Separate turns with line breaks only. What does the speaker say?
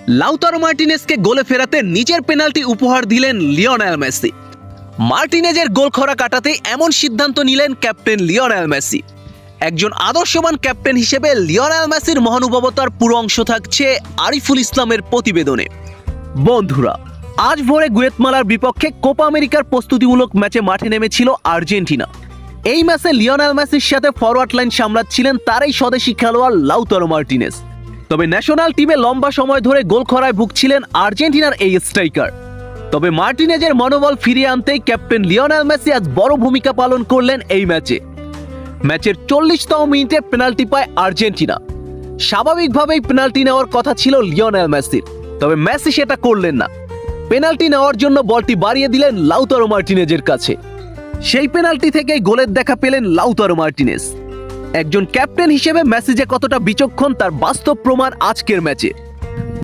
Lautaro মার্টিনেজকে গোলে ফেরাতে নিজের পেনাল্টি উপহার দিলেন লিওনেল মেসি। মার্টিনেজের গোল খরা কাটাতে এমন সিদ্ধান্ত নিলেন ক্যাপ্টেন লিওনেল মেসি। একজন আদর্শবান ক্যাপ্টেন হিসেবে লিওনেল মেসির মহানুভবতার পুরো অংশ থাকছে আরিফুল ইসলামের প্রতিবেদনে। বন্ধুরা, আজ ভোরে গুয়েতমালার বিপক্ষে কোপা আমেরিকার প্রস্তুতিমূলক ম্যাচে মাঠে নেমেছিল আর্জেন্টিনা। এই ম্যাচে লিওনেল মেসির সাথে ফরওয়ার্ড লাইন সামলাচ্ছিলেন তারই স্বদেশি খেলোয়াড় লাউতারো মার্টিনেজ। তবে ন্যাশনাল টিমে লম্বা সময় ধরে গোল খরায় ভুগছিলেন আর্জেন্টিনার এই স্ট্রাইকার। তবে মার্টিনেজের মনোবল ফিরিয়ে আনতেই ক্যাপ্টেন লিওনেল মেসি আজ বড় ভূমিকা পালন করলেন এই ম্যাচে। ম্যাচের 40তম মিনিটে পেনাল্টি পায় আর্জেন্টিনা। স্বাভাবিকভাবেই পেনাল্টি নেওয়ার কথা ছিল লিওনেল মেসির, তবে মেসি সেটা করলেন না। পেনাল্টি নেওয়ার জন্য বলটি বাড়িয়ে দিলেন লাউতারো মার্টিনেজের কাছে। সেই পেনাল্টি থেকেই গোলের দেখা পেলেন লাউতারো মার্টিনেজ। একজন ক্যাপ্টেন হিসেবে মেসি যে কতটা বিচক্ষণ তার বাস্তব প্রমাণ আজকের ম্যাচে।